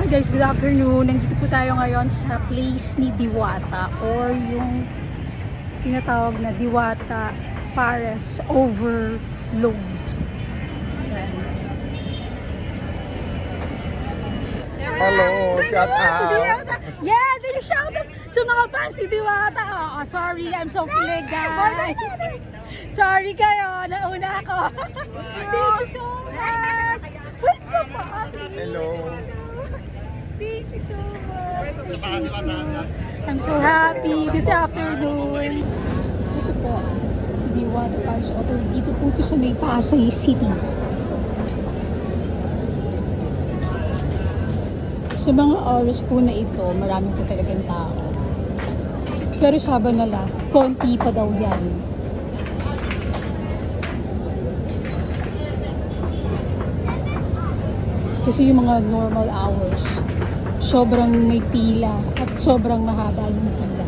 Hi guys, good afternoon. Nandito po tayo ngayon sa place ni Diwata or yung tinatawag na Diwata Pares Overload. Hello, shout Si out. Diwata. Yeah, din shout out sa mga fans ni Diwata. Oh, sorry, I'm so kilig guys. Sorry kayo, nauna ako. Thank you so much. Welcome po, Hello. Thank you so much. Thank you. I'm so happy this afternoon. Ito po, Diwata Pares Overload. Dito po ito sa may Pasay City. Sa mga oras po na ito, marami po talagang tao. Pero sabi nila, konti pa daw yan. Kasi yung mga normal hours, sobrang may pila at sobrang mahaba yung pila.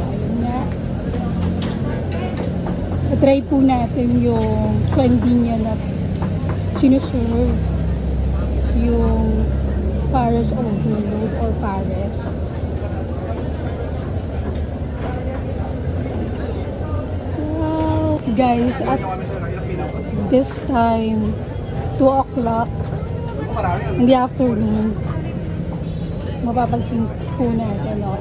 Ayun nga. Try po natin yung candy niya na sinuserve yung Pares Overload or Pares. Wow! Guys, at this time, 2 o'clock in the afternoon, mapapansin po natin, no?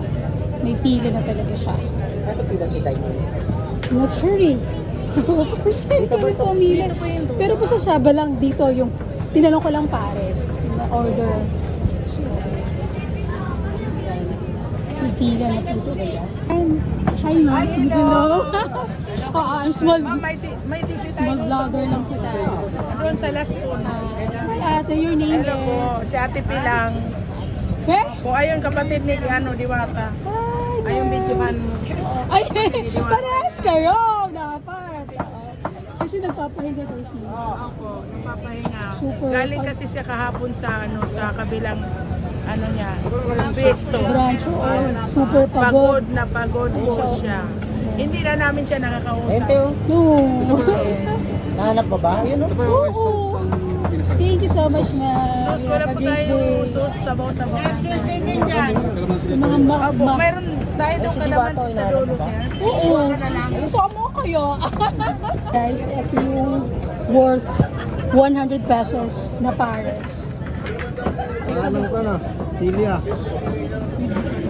May pila na talaga siya. Ito pinakita niyo. Not sure eh. First time kami pumila. Pero pasasaba lang dito yung tinanong ko lang Pares na order. So, yan. May pila na po talaga. Hi ma'am, you know? I'm small vlogger lang po tayo. Doon sa last po na. Hi ate, your name Hello po, is? si Ate Pilang. Eh? Po, ayun kapatid ni Diwata. Ayun, videohan mo. Ay, parehas kayo! Dapat. Kasi nagpapahinga daw siya. Ako, napapahinga. Super. Galing kasi siya kahapon sa sa kabilang niya, pesto. Brancho, super pagod. Pagod po siya. Hindi na namin siya nakakausap. Ente oh. No. Nahanap pa ba? Yun oh. Oo. Thank you so much, ma'am. Sus, wala po tayo sus, sabaw-sabaw. Yung mga Opo, mayroon tayo doon kalaman sa dulo siya. Oo. Gusto mo kayo. Guys, ito yung worth 100 pesos na Pares. Ano ka na? Celia.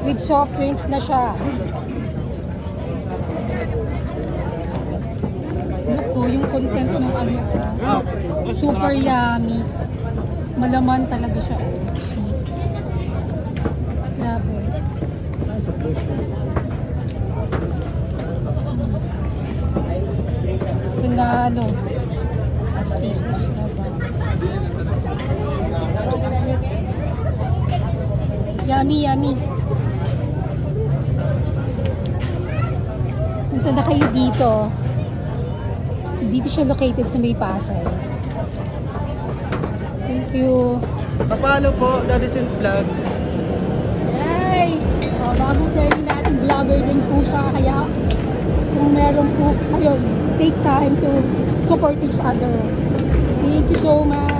With soft drinks na siya. Naku, yung content ng ano. Super yummy. Malaman talaga siya. Grabe. Sa puso. Tinalo. As tasty siya ba? Yummy, yummy. Punta na kayo dito. Dito siya located sa May Pasay. Thank you. Papalo po, Daddy's Vlog. Hey! Bago friend natin, vlogger din po siya. Kaya kung meron po kayo, take time to support each other. Thank you so much.